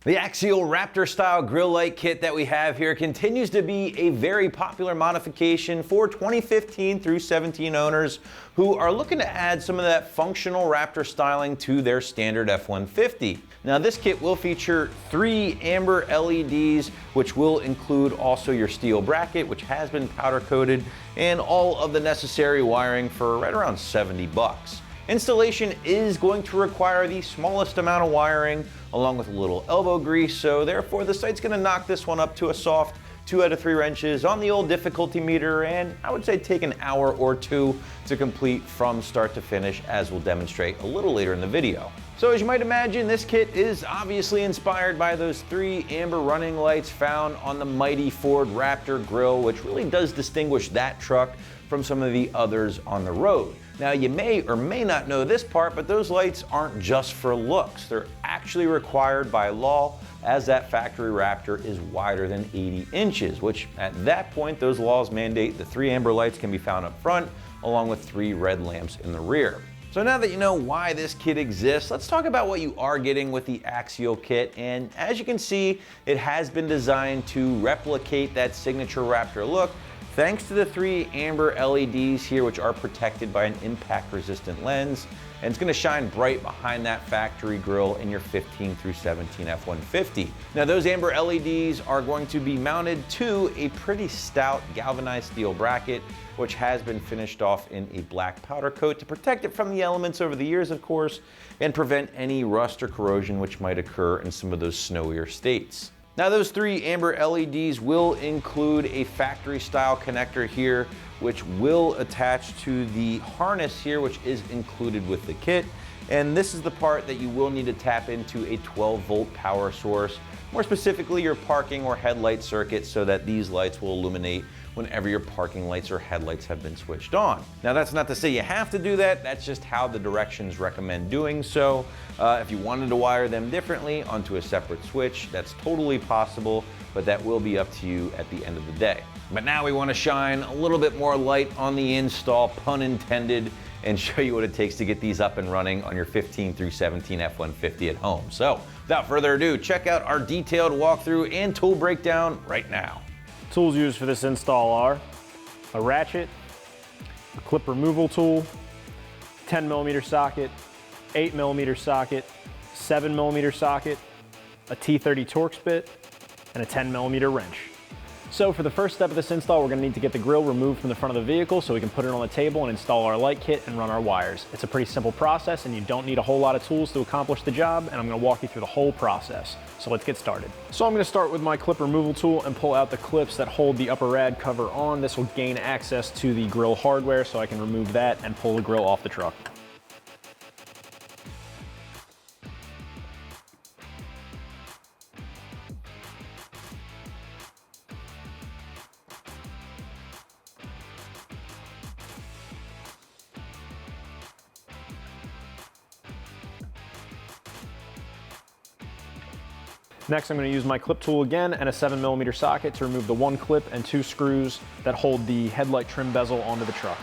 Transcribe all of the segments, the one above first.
The Axial Raptor style grill light kit that we have here continues to be a very popular modification for 2015 through 17 owners who are looking to add some of that functional Raptor styling to their standard F-150. Now this kit will feature 3 amber LEDs, which will include also your steel bracket, which has been powder coated, and all of the necessary wiring for right around 70 bucks. Installation is going to require the smallest amount of wiring along with a little elbow grease, so therefore the site's going to knock this one up to a soft 2 out of 3 wrenches on the old difficulty meter, and I would say take an hour or 2 to complete from start to finish, as we'll demonstrate a little later in the video. So as you might imagine, this kit is obviously inspired by those 3 amber running lights found on the mighty Ford Raptor grill, which really does distinguish that truck from some of the others on the road. Now you may or may not know this part, but those lights aren't just for looks. They're actually required by law, as that factory Raptor is wider than 80 inches, which at that point those laws mandate the 3 amber lights can be found up front along with 3 red lamps in the rear. So now that you know why this kit exists, let's talk about what you are getting with the Axial kit. And as you can see, it has been designed to replicate that signature Raptor look, thanks to the 3 amber LEDs here, which are protected by an impact resistant lens, and it's going to shine bright behind that factory grille in your 15 through 17 F-150. Now those amber LEDs are going to be mounted to a pretty stout galvanized steel bracket, which has been finished off in a black powder coat to protect it from the elements over the years, of course, and prevent any rust or corrosion which might occur in some of those snowier states. Now those 3 amber LEDs will include a factory style connector here, which will attach to the harness here, which is included with the kit. And this is the part that you will need to tap into a 12-volt power source, more specifically your parking or headlight circuit, so that these lights will illuminate whenever your parking lights or headlights have been switched on. Now that's not to say you have to do that, that's just how the directions recommend doing so. If you wanted to wire them differently onto a separate switch, that's totally possible, but that will be up to you at the end of the day. But now we want to shine a little bit more light on the install, pun intended, and show you what it takes to get these up and running on your 15 through 17 F-150 at home. So without further ado, check out our detailed walkthrough and tool breakdown right now. Tools used for this install are a ratchet, a clip removal tool, 10mm socket, 8mm socket, 7mm socket, a T30 Torx bit, and a 10mm wrench. So for the first step of this install, we're going to need to get the grill removed from the front of the vehicle so we can put it on the table and install our light kit and run our wires. It's a pretty simple process and you don't need a whole lot of tools to accomplish the job, and I'm going to walk you through the whole process. So let's get started. So I'm going to start with my clip removal tool and pull out the clips that hold the upper rad cover on. This will gain access to the grill hardware so I can remove that and pull the grill off the truck. Next, I'm going to use my clip tool again and a 7mm socket to remove the 1 clip and 2 screws that hold the headlight trim bezel onto the truck.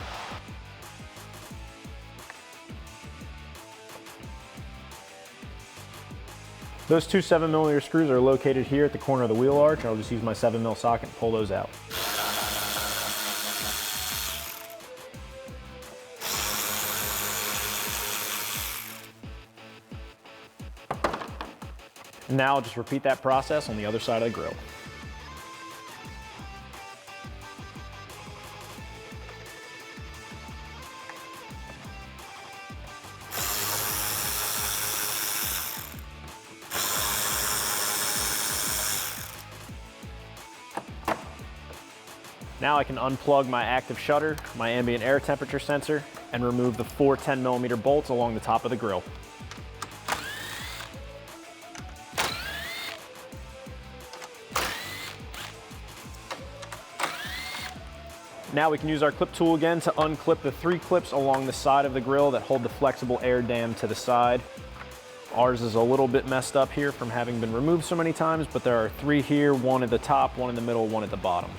Those 2 7mm screws are located here at the corner of the wheel arch. I'll just use my 7mm socket and pull those out. Now I'll just repeat that process on the other side of the grill. Now I can unplug my active shutter, my ambient air temperature sensor, and remove the 4 10mm bolts along the top of the grill. Now we can use our clip tool again to unclip the 3 clips along the side of the grill that hold the flexible air dam to the side. Ours is a little bit messed up here from having been removed so many times, but there are 3 here, 1 at the top, 1 in the middle, 1 at the bottom.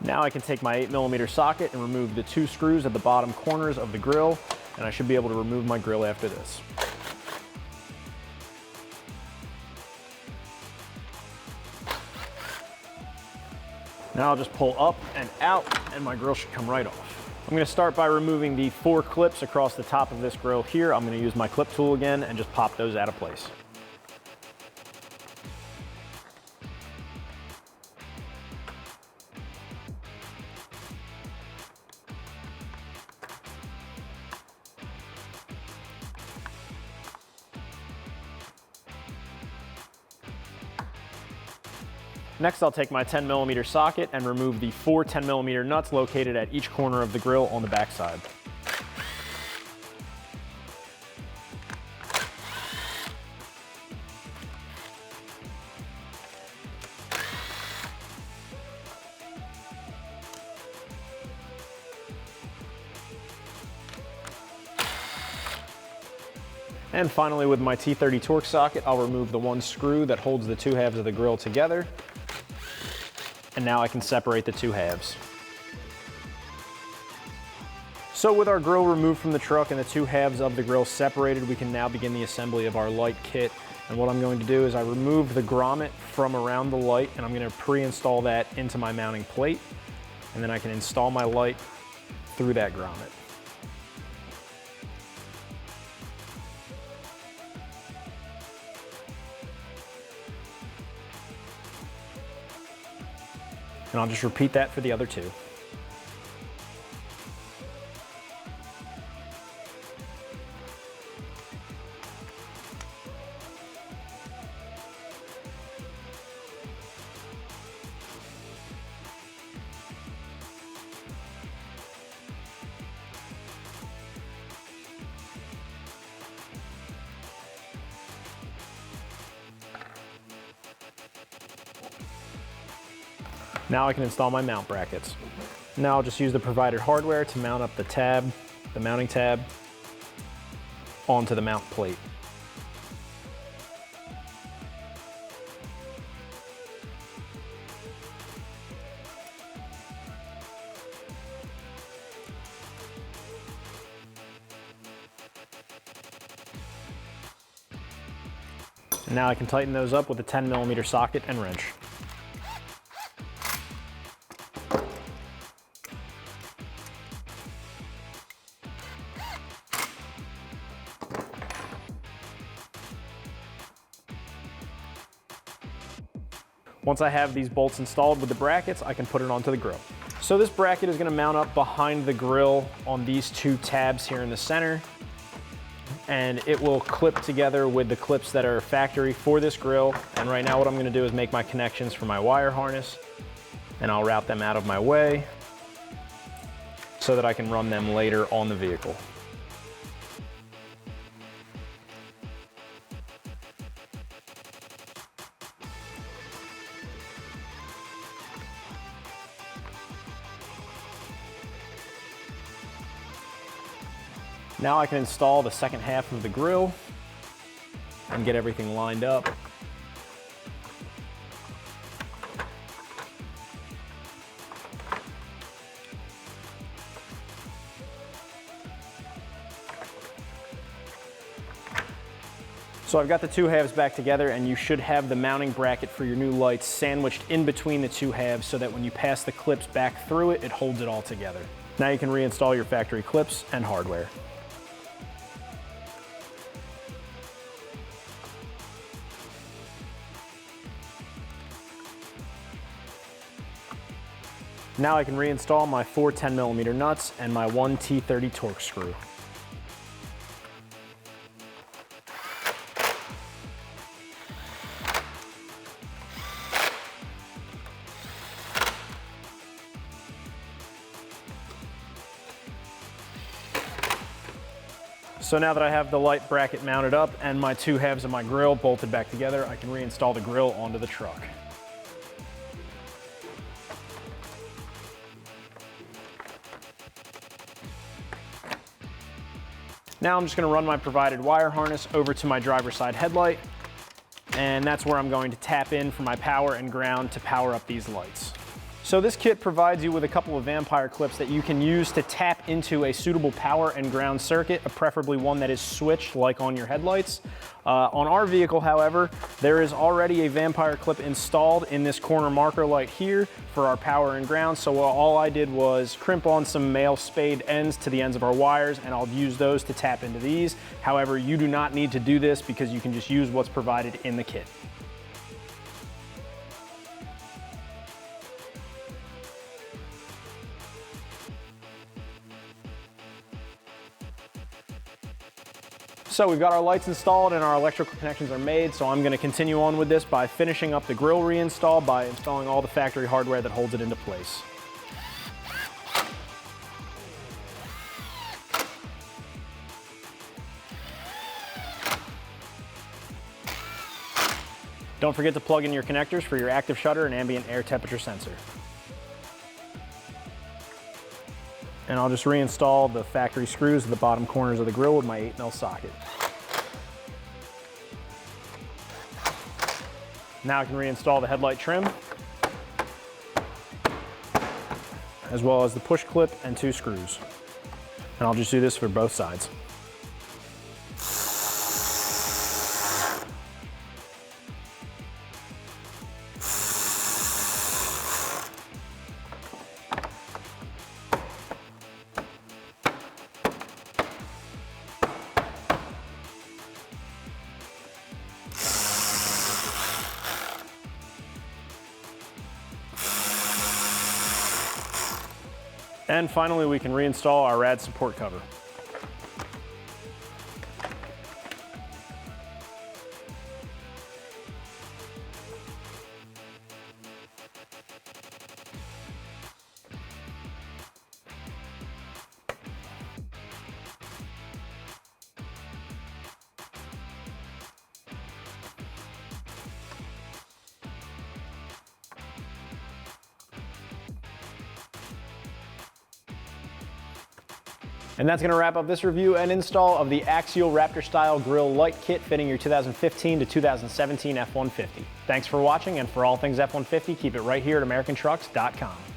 Now I can take my 8mm socket and remove the 2 screws at the bottom corners of the grill, and I should be able to remove my grill after this. Now I'll just pull up and out, and my grill should come right off. I'm going to start by removing the 4 clips across the top of this grill here. I'm going to use my clip tool again and just pop those out of place. Next, I'll take my 10mm socket and remove the 4 10mm nuts located at each corner of the grill on the back side. And finally, with my T30 Torx socket, I'll remove the 1 screw that holds the 2 halves of the grill together. And now I can separate the 2 halves. So with our grill removed from the truck and the 2 halves of the grill separated, we can now begin the assembly of our light kit. And what I'm going to do is I remove the grommet from around the light, and I'm going to pre-install that into my mounting plate. And then I can install my light through that grommet. And I'll just repeat that for the other 2. Now I can install my mount brackets. Now I'll just use the provided hardware to mount up the tab, the mounting tab, onto the mount plate. And now I can tighten those up with a 10mm socket and wrench. Once I have these bolts installed with the brackets, I can put it onto the grill. So this bracket is going to mount up behind the grill on these 2 tabs here in the center, and it will clip together with the clips that are factory for this grill. And right now what I'm going to do is make my connections for my wire harness, and I'll route them out of my way so that I can run them later on the vehicle. Now I can install the second half of the grill and get everything lined up. So I've got the 2 halves back together, and you should have the mounting bracket for your new lights sandwiched in between the 2 halves so that when you pass the clips back through it, it holds it all together. Now you can reinstall your factory clips and hardware. Now I can reinstall my 4 10mm nuts and my 1 T30 Torx screw. So now that I have the light bracket mounted up and my 2 halves of my grill bolted back together, I can reinstall the grill onto the truck. Now I'm just going to run my provided wire harness over to my driver's side headlight, and that's where I'm going to tap in for my power and ground to power up these lights. So this kit provides you with a couple of Vampire clips that you can use to tap into a suitable power and ground circuit, preferably one that is switched like on your headlights. On our vehicle, however, there is already a Vampire clip installed in this corner marker light here for our power and ground. So all I did was crimp on some male spade ends to the ends of our wires, and I'll use those to tap into these. However, you do not need to do this because you can just use what's provided in the kit. So we've got our lights installed and our electrical connections are made, so I'm going to continue on with this by finishing up the grille reinstall by installing all the factory hardware that holds it into place. Don't forget to plug in your connectors for your active shutter and ambient air temperature sensor. And I'll just reinstall the factory screws at the bottom corners of the grille with my 8mm socket. Now I can reinstall the headlight trim, as well as the push clip and 2 screws. And I'll just do this for both sides. And finally, we can reinstall our rad support cover. And that's going to wrap up this review and install of the Axial Raptor Style Grille Light Kit fitting your 2015 to 2017 F-150. Thanks for watching, and for all things F-150, keep it right here at AmericanTrucks.com.